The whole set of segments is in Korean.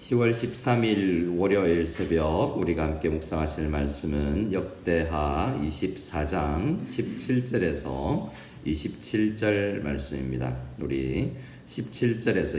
10월 13일 월요일 새벽 우리가 함께 묵상하실 말씀은 역대하 24장 17절에서 27절 말씀입니다. 우리 17절에서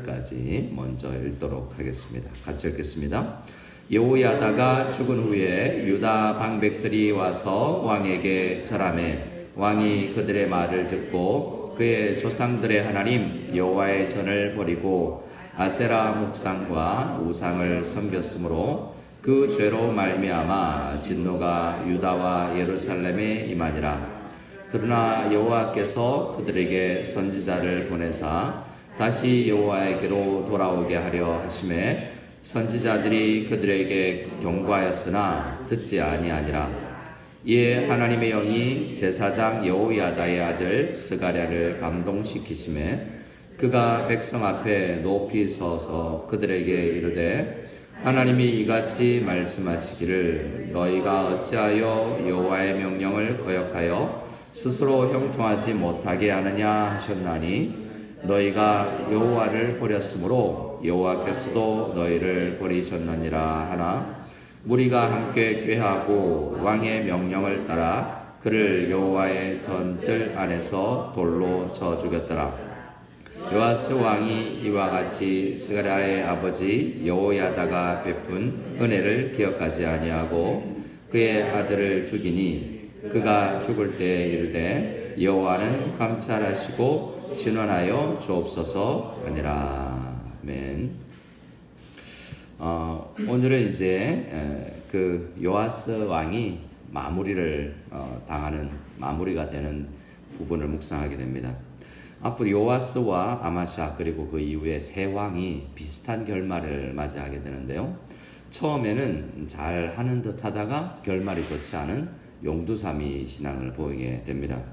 22절까지 먼저 읽도록 하겠습니다. 같이 읽겠습니다. 여호야다가 죽은 후에 유다 방백들이 와서 왕에게 절하매 왕이 그들의 말을 듣고 그의 조상들의 하나님 여호와의 전을 버리고 아세라 목상과 우상을 섬겼으므로 그 죄로 말미암아 진노가 유다와 예루살렘에 임하니라. 그러나 여호와께서 그들에게 선지자를 보내사 다시 여호와에게로 돌아오게 하려 하심에 선지자들이 그들에게 경고하였으나 듣지 아니하니라. 이에 하나님의 영이 제사장 여호야다의 아들 스가랴를 감동시키심에 그가 백성 앞에 높이 서서 그들에게 이르되 하나님이 이같이 말씀하시기를 너희가 어찌하여 여호와의 명령을 거역하여 스스로 형통하지 못하게 하느냐 하셨나니 너희가 여호와를 버렸으므로 여호와께서도 너희를 버리셨느니라 하나 우리가 함께 꾀하고 왕의 명령을 따라 그를 여호와의 던뜰 안에서 돌로 쳐 죽였더라. 요아스 왕이 이와 같이 스가랴의 아버지 여호야다가 베푼 은혜를 기억하지 아니하고 그의 아들을 죽이니 그가 죽을 때 이르되 여호와는 감찰하시고 신원하여 주옵소서 하니라. 아멘. 오늘은 이제 그 요아스 왕이 마무리를 당하는 마무리가 되는 부분을 묵상하게 됩니다. 앞으로 요아스와 아마샤 그리고 그 이후에 세 왕이 비슷한 결말을 맞이하게 되는데요. 처음에는 잘 하는 듯 하다가 결말이 좋지 않은 용두사미 신앙을 보이게 됩니다.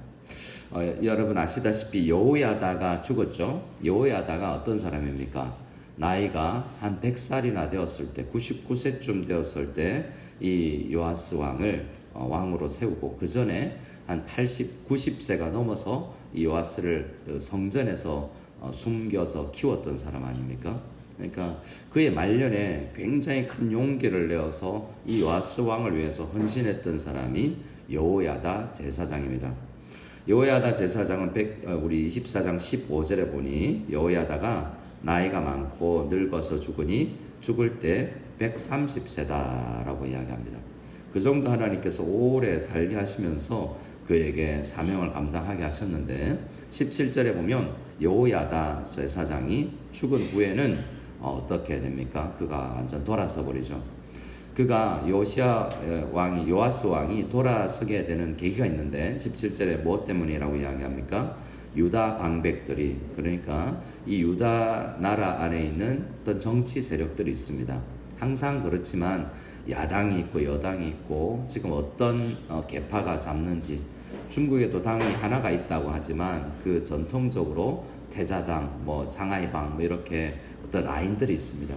여러분 아시다시피 여호야다가 죽었죠. 여호야다가 어떤 사람입니까? 나이가 한 100살이나 되었을 때 99세쯤 되었을 때 이 요아스 왕을 왕으로 세우고 그 전에 한 80, 90세가 넘어서 이 요아스를 성전에서 숨겨서 키웠던 사람 아닙니까? 그러니까 그의 말년에 굉장히 큰 용기를 내어서 이 요아스 왕을 위해서 헌신했던 사람이 여호야다 제사장입니다. 여호야다 제사장은 우리 24장 15절에 보니 여호야다가 나이가 많고 늙어서 죽으니 죽을 때 130세다라고 이야기합니다. 그 정도 하나님께서 오래 살게 하시면서 그에게 사명을 감당하게 하셨는데 17절에 보면 여호야다 제사장이 죽은 후에는 어떻게 됩니까? 그가 완전 돌아서 버리죠. 그가 요아스 왕이 돌아서게 되는 계기가 있는데 17절에 무엇 때문이라고 이야기합니까? 유다 방백들이 그러니까 이 유다 나라 안에 있는 어떤 정치 세력들이 있습니다. 항상 그렇지만 야당이 있고 여당이 있고 지금 어떤 계파가 잡는지 중국에도 당이 하나가 있다고 하지만 그 전통적으로 태자당, 상하이방 이렇게 어떤 라인들이 있습니다.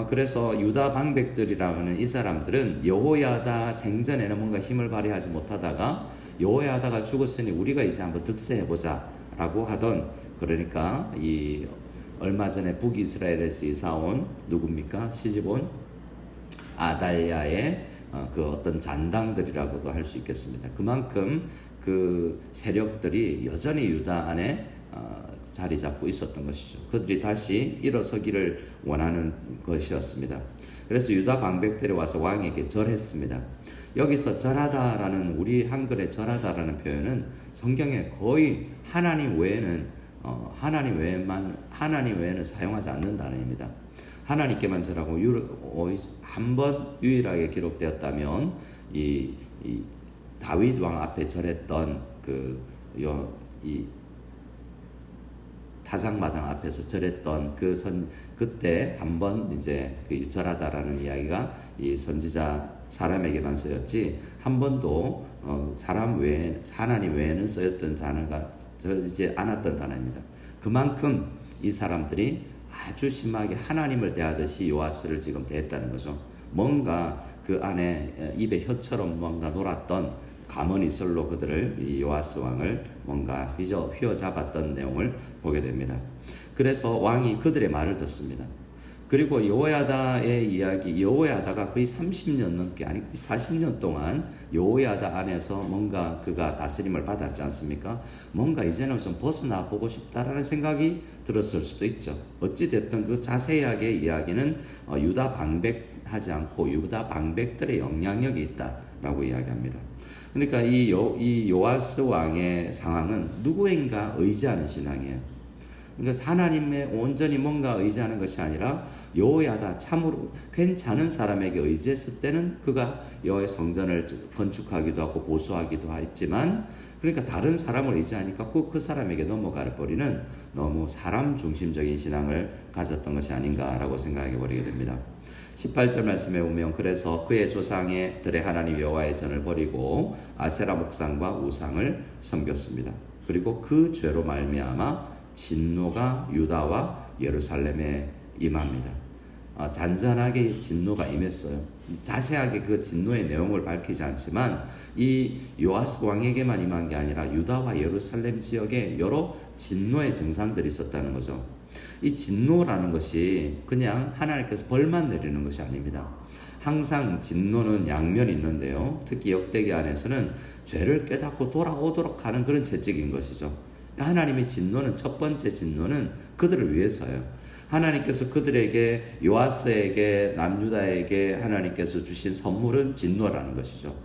그래서 유다 방백들이라는 이 사람들은 여호야다 생전에는 뭔가 힘을 발휘하지 못하다가 여호야다가 죽었으니 우리가 이제 한번 득세해보자 라고 하던 그러니까 이 얼마 전에 북이스라엘에서 이사온 누굽니까? 시집온 아달랴의 그 어떤 잔당들이라고도 할 수 있겠습니다. 그만큼 그 세력들이 여전히 유다 안에 자리 잡고 있었던 것이죠. 그들이 다시 일어서기를 원하는 것이었습니다. 그래서 유다 방백들이 와서 왕에게 절했습니다. 여기서 절하다라는 우리 한글의 절하다라는 표현은 성경에 거의 하나님 외에는 사용하지 않는 단어입니다. 하나님께만 절하고 한 번 유일하게 기록되었다면 이 다윗 왕 앞에 절했던 이 타작마당 앞에서 절했던 그때 한 번 이제 그 절하다라는 이야기가 이 선지자 사람에게만 쓰였지 한 번도 하나님 외에는 쓰였던 단어가 쓰이지 않았던 단어입니다. 그만큼 이 사람들이 아주 심하게 하나님을 대하듯이 요아스를 지금 대했다는 거죠. 뭔가 그 안에 입에 혀처럼 뭔가 놀았던 가머니설로 그들을 이 요아스 왕을 뭔가 휘어잡았던 내용을 보게 됩니다. 그래서 왕이 그들의 말을 듣습니다. 그리고 여호야다의 이야기, 여호야다가 거의 30년 넘게, 아니 40년 동안 여호야다 안에서 뭔가 그가 다스림을 받았지 않습니까? 뭔가 이제는 좀 벗어나 보고 싶다라는 생각이 들었을 수도 있죠. 어찌됐든 그 자세하게 이야기는 유다 방백하지 않고 유다 방백들의 영향력이 있다라고 이야기합니다. 그러니까 이 요아스 왕의 상황은 누구인가 의지하는 신앙이에요. 그러니까 하나님의 온전히 뭔가 의지하는 것이 아니라 여호야다 참으로 괜찮은 사람에게 의지했을 때는 그가 여호와의 성전을 건축하기도 하고 보수하기도 했지만, 그러니까 다른 사람을 의지하니까 꼭 그 사람에게 넘어가 버리는 너무 사람 중심적인 신앙을 가졌던 것이 아닌가라고 생각해 버리게 됩니다. 18절 말씀에 보면 그래서 그의 조상들의 하나님 여호와의 전을 버리고 아세라 목상과 우상을 섬겼습니다. 그리고 그 죄로 말미암아 진노가 유다와 예루살렘에 임합니다. 잔잔하게 진노가 임했어요. 자세하게 그 진노의 내용을 밝히지 않지만 이 요아스 왕에게만 임한 게 아니라 유다와 예루살렘 지역에 여러 진노의 증상들이 있었다는 거죠. 이 진노라는 것이 그냥 하나님께서 벌만 내리는 것이 아닙니다. 항상 진노는 양면이 있는데요. 특히 역대기 안에서는 죄를 깨닫고 돌아오도록 하는 그런 채찍인 것이죠. 하나님의 진노는, 첫 번째 진노는 그들을 위해서요. 하나님께서 그들에게, 요아스에게, 남유다에게 하나님께서 주신 선물은 진노라는 것이죠.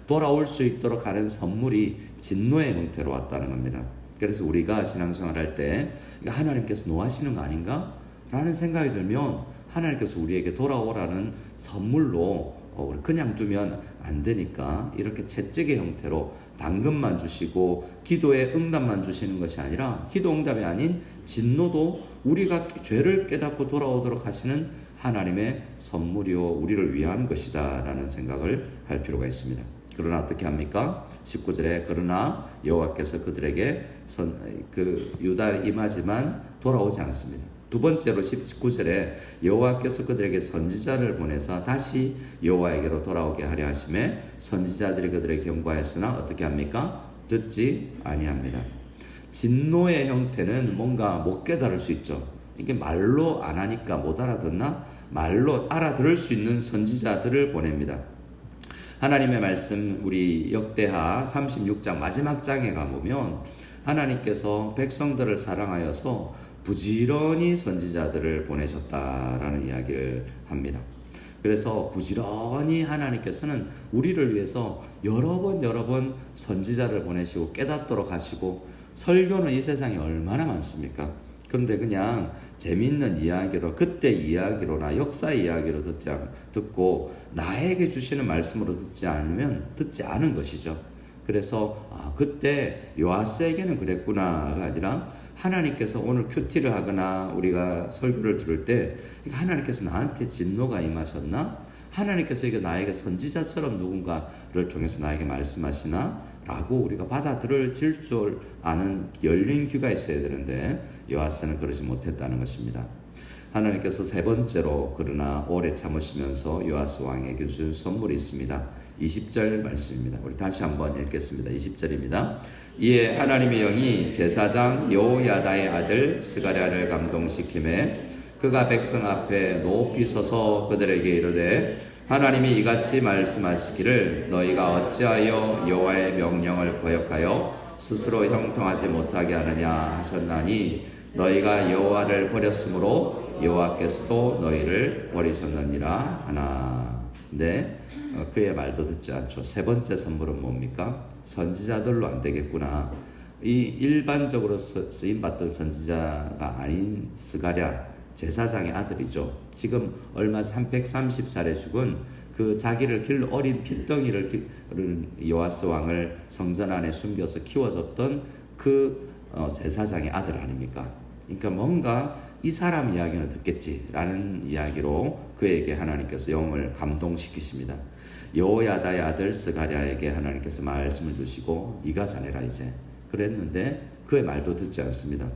돌아올 수 있도록 하는 선물이 진노의 형태로 왔다는 겁니다. 그래서 우리가 신앙생활할 때 하나님께서 노하시는 거 아닌가? 라는 생각이 들면 하나님께서 우리에게 돌아오라는 선물로 우리 그냥 두면 안 되니까 이렇게 채찍의 형태로 당근만 주시고 기도의 응답만 주시는 것이 아니라, 기도 응답이 아닌 진노도 우리가 죄를 깨닫고 돌아오도록 하시는 하나님의 선물이요 우리를 위한 것이다 라는 생각을 할 필요가 있습니다. 그러나 어떻게 합니까? 19절에 그러나 여호와께서 그들에게 유다에 임하지만 돌아오지 않습니다. 두 번째로 19절에 여호와께서 그들에게 선지자를 보내서 다시 여호와에게로 돌아오게 하려 하심에 선지자들이 그들에게 경고하였으나 어떻게 합니까? 듣지 아니합니다. 진노의 형태는 뭔가 못 깨달을 수 있죠. 이게 말로 안 하니까 못 알아듣나? 말로 알아들을 수 있는 선지자들을 보냅니다. 하나님의 말씀, 우리 역대하 36장 마지막 장에 가보면 하나님께서 백성들을 사랑하여서 부지런히 선지자들을 보내셨다라는 이야기를 합니다. 그래서 부지런히 하나님께서는 우리를 위해서 여러 번 선지자를 보내시고 깨닫도록 하시고, 설교는 이 세상에 얼마나 많습니까? 그런데 그냥 재미있는 이야기로, 그때 이야기로나 역사 이야기로 듣고 나에게 주시는 말씀으로 듣지 않으면 듣지 않은 것이죠. 그래서 그때 요아스에게는 그랬구나가 아니라 하나님께서 오늘 큐티를 하거나 우리가 설교를 들을 때 하나님께서 나한테 진노가 임하셨나? 하나님께서 이게 나에게 선지자처럼 누군가를 통해서 나에게 말씀하시나? 라고 우리가 받아들일 줄 아는 열린 귀가 있어야 되는데 요아스는 그러지 못했다는 것입니다. 하나님께서 세 번째로 그러나 오래 참으시면서 요아스 왕에게 준 선물이 있습니다. 20절 말씀입니다. 우리 다시 한번 읽겠습니다. 20절입니다. 이에 하나님의 영이 제사장 여호야다의 아들 스가랴를 감동시키매 그가 백성 앞에 높이 서서 그들에게 이르되 하나님이 이같이 말씀하시기를 너희가 어찌하여 여호와의 명령을 거역하여 스스로 형통하지 못하게 하느냐 하셨나니 너희가 여호와를 버렸으므로 여호와께서도 너희를 버리셨느니라 하나. 네, 그의 말도 듣지 않죠. 세 번째 선물은 뭡니까? 선지자들로 안 되겠구나. 이 일반적으로 쓰임받던 선지자가 아닌 스가랴 제사장의 아들이죠. 지금 얼마 전 130살에 죽은 그 자기를 어린 핏덩이를 기른 요아스 왕을 성전 안에 숨겨서 키워줬던 그 제사장의 아들 아닙니까? 그러니까 뭔가 이 사람 이야기는 듣겠지라는 이야기로 그에게 하나님께서 영을 감동시키십니다. 여호야다의 아들 스가랴에게 하나님께서 말씀을 주시고 네가 전해라 이제 그랬는데 그의 말도 듣지 않습니다.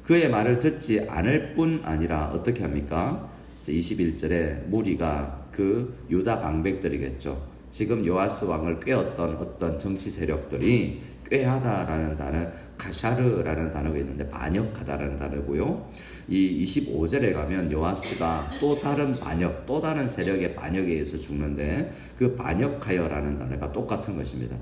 그의 말을 듣지 않을 뿐 아니라 어떻게 합니까? 21절에 무리가 그 유다 방백들이겠죠. 지금 요아스 왕을 꾀었던 어떤 정치 세력들이 꾀하다라는 단어, 카샤르라는 단어가 있는데 반역하다라는 단어고요. 이 25절에 가면 요아스가 또 다른 반역, 또 다른 세력의 반역에 의해서 죽는데 그 반역하여라는 단어가 똑같은 것입니다.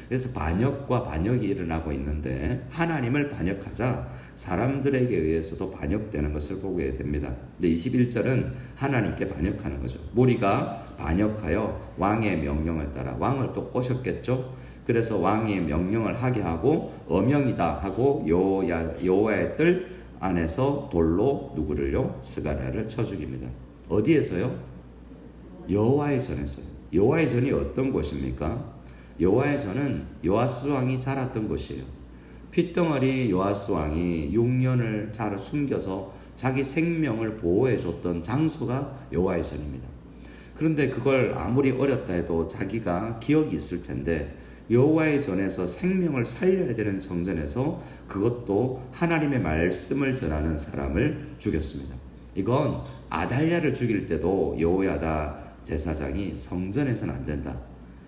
그래서 반역과 반역이 일어나고 있는데 하나님을 반역하자 사람들에게 의해서도 반역되는 것을 보게 됩니다. 근데 21절은 하나님께 반역하는 거죠. 무리가 반역하여 왕의 명령을 따라 왕을 또 꼬셨겠죠. 그래서 왕의 명령을 하게 하고 어명이다 하고 여호와의 뜰 안에서 돌로 누구를요? 스가랴를 쳐 죽입니다. 어디에서요? 여호와의 전에서요. 여호와의 전이 어떤 곳입니까? 여호와의 전은 요아스 왕이 자랐던 곳이에요. 핏덩어리 요아스 왕이 6년을 잘 숨겨서 자기 생명을 보호해 줬던 장소가 여호와의 전입니다. 그런데 그걸 아무리 어렸다 해도 자기가 기억이 있을 텐데 여호와의 전에서 생명을 살려야 되는 성전에서 그것도 하나님의 말씀을 전하는 사람을 죽였습니다. 이건 아달랴를 죽일 때도 여호야다 제사장이 성전에서는 안 된다.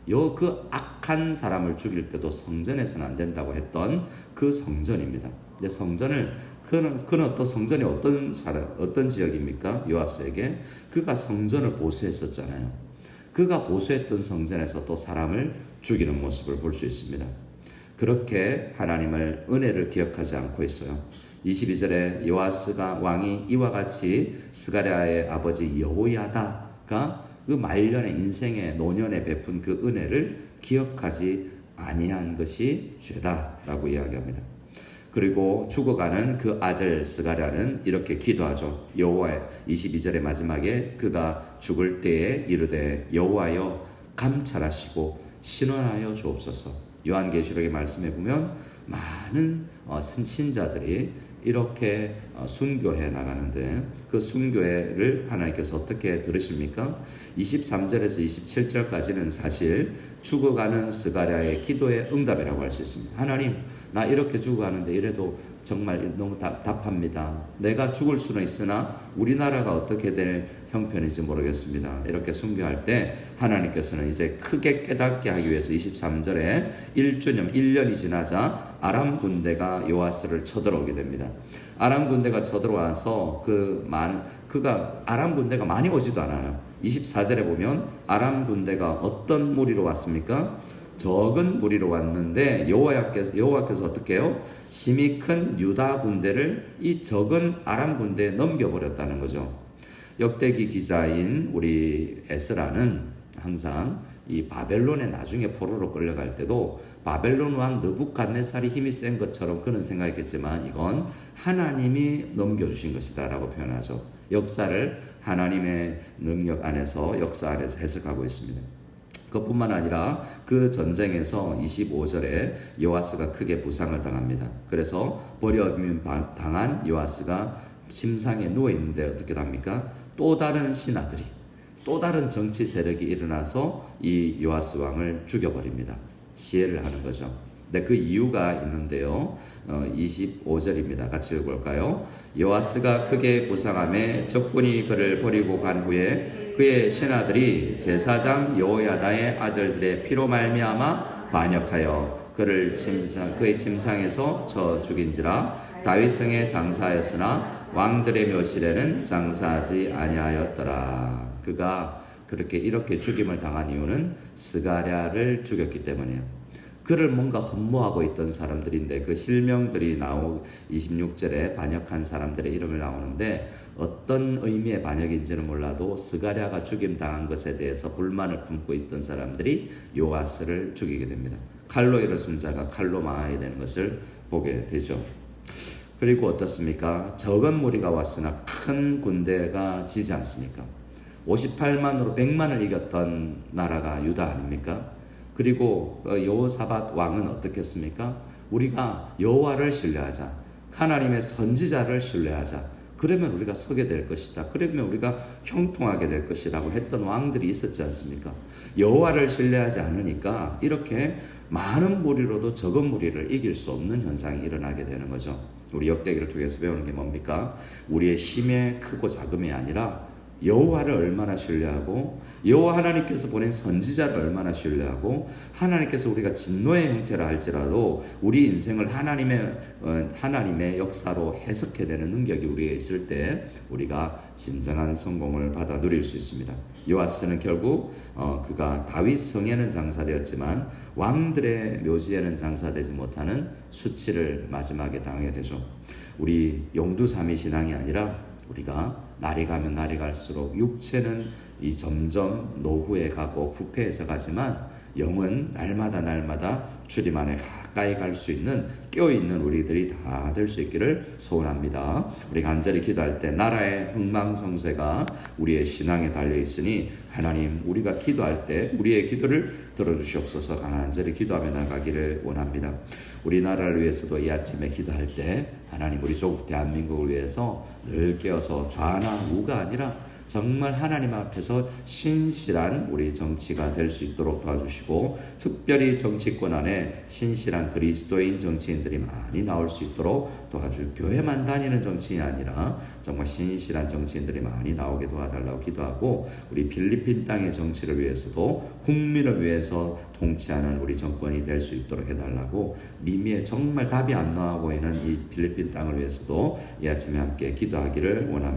그 악한 사람을 죽일 때도 성전에서는 안 된다고 했던 그 성전입니다. 이제 성전을 그는 또 성전이 어떤 지역입니까? 요아스에게 그가 성전을 보수했었잖아요. 그가 보수했던 성전에서 또 사람을 죽이는 모습을 볼 수 있습니다. 그렇게 하나님을 은혜를 기억하지 않고 있어요. 22절에 요아스가 왕이 이와 같이 스가랴의 아버지 여호야다가 그 말년의 인생의 노년에 베푼 그 은혜를 기억하지 아니한 것이 죄다라고 이야기합니다. 그리고 죽어가는 그 아들 스가랴는 이렇게 기도하죠. 여호와의 22절의 마지막에 그가 죽을 때에 이르되 여호와여 감찰하시고 신원하여 주옵소서. 요한계시록의 말씀에 보면 많은 신자들이 이렇게 순교해 나가는데 그 순교회를 하나님께서 어떻게 들으십니까? 23절에서 27절까지는 사실 죽어가는 스가랴의 기도의 응답이라고 할 수 있습니다. 하나님, 나 이렇게 죽어가는데 이래도 정말 너무 답답합니다. 내가 죽을 수는 있으나 우리나라가 어떻게 될 형편인지 모르겠습니다. 이렇게 순교할 때 하나님께서는 이제 크게 깨닫게 하기 위해서 23절에 1주년 1년이 지나자 아람 군대가 요아스를 쳐들어오게 됩니다. 아람 군대가 쳐들어와서 아람 군대가 많이 오지도 않아요. 24절에 보면 아람 군대가 어떤 무리로 왔습니까? 적은 무리로 왔는데 여호와께서 어떻게 해요? 심히 큰 유다 군대를 이 적은 아람 군대에 넘겨버렸다는 거죠. 역대기 기자인 우리 에스라는 항상 이 바벨론에 나중에 포로로 끌려갈 때도 바벨론 왕 느부갓네살이 힘이 센 것처럼 그는 생각했겠지만 이건 하나님이 넘겨주신 것이다 라고 표현하죠. 역사를 하나님의 능력 안에서 역사 안에서 해석하고 있습니다. 그뿐만 아니라 그 전쟁에서 25절에 요아스가 크게 부상을 당합니다. 그래서 버려짐 당한 요아스가 침상에 누워 있는데 어떻게 됩니까? 또 다른 신하들이 또 다른 정치 세력이 일어나서 이 요아스 왕을 죽여버립니다. 시해를 하는 거죠. 근데 그 이유가 있는데요. 25절입니다. 같이 읽어볼까요? 요아스가 크게 부상함에 적군이 그를 버리고 간 후에 그의 신하들이 제사장 여호야다의 아들들의 피로 말미암아 반역하여 그의 침상에서 쳐 죽인지라. 다윗성에 장사하였으나 왕들의 묘실에는 장사하지 아니하였더라. 그가 이렇게 죽임을 당한 이유는 스가랴를 죽였기 때문이에요. 그를 뭔가 흠모하고 있던 사람들인데 그 실명들이 26절에 반역한 사람들의 이름을 나오는데 어떤 의미의 반역인지는 몰라도 스가랴가 죽임당한 것에 대해서 불만을 품고 있던 사람들이 요아스를 죽이게 됩니다. 칼로 일어선 자가 칼로 망하게 되는 것을 보게 되죠. 그리고 어떻습니까? 적은 무리가 왔으나 큰 군대가 지지 않습니까? 58만으로 100만을 이겼던 나라가 유다 아닙니까? 그리고 여호사밧 왕은 어떻게 했습니까? 우리가 여호와를 신뢰하자. 하나님의 선지자를 신뢰하자. 그러면 우리가 서게 될 것이다. 그러면 우리가 형통하게 될 것이라고 했던 왕들이 있었지 않습니까? 여호와를 신뢰하지 않으니까 이렇게 많은 무리로도 적은 무리를 이길 수 없는 현상이 일어나게 되는 거죠. 우리 역대기를 통해서 배우는 게 뭡니까? 우리의 힘의 크고 작음이 아니라 여호와를 얼마나 신뢰하고 여호와 하나님께서 보낸 선지자를 얼마나 신뢰하고 하나님께서 우리가 진노의 형태라 할지라도 우리 인생을 하나님의 역사로 해석해내는 능력이 우리에 있을 때 우리가 진정한 성공을 받아 누릴 수 있습니다. 요아스는 결국 그가 다윗 성에는 장사되었지만 왕들의 묘지에는 장사되지 못하는 수치를 마지막에 당하게 되죠. 우리 용두삼위 신앙이 아니라 우리가 날이 가면 날이 갈수록 육체는 점점 노후에 가고 부패해서 가지만 영은 날마다 주님 안에 가까이 갈 수 있는 깨어있는 우리들이 다 될 수 있기를 소원합니다. 우리 간절히 기도할 때 나라의 흥망성쇠가 우리의 신앙에 달려있으니 하나님 우리가 기도할 때 우리의 기도를 들어주시옵소서. 간절히 기도하며 나가기를 원합니다. 우리나라를 위해서도 이 아침에 기도할 때 하나님 우리 조국 대한민국을 위해서 늘 깨어서 좌나 우가 아니라 정말 하나님 앞에서 신실한 우리 정치가 될 수 있도록 도와주시고 특별히 정치권 안에 신실한 그리스도인 정치인들이 많이 나올 수 있도록 도와주시고 교회만 다니는 정치인이 아니라 정말 신실한 정치인들이 많이 나오게 도와달라고 기도하고 우리 필리핀 땅의 정치를 위해서도 국민을 위해서 통치하는 우리 정권이 될 수 있도록 해달라고 미미의 정말 답이 안 나와 보이는 이 필리핀 땅을 위해서도 이 아침에 함께 기도하기를 원합니다.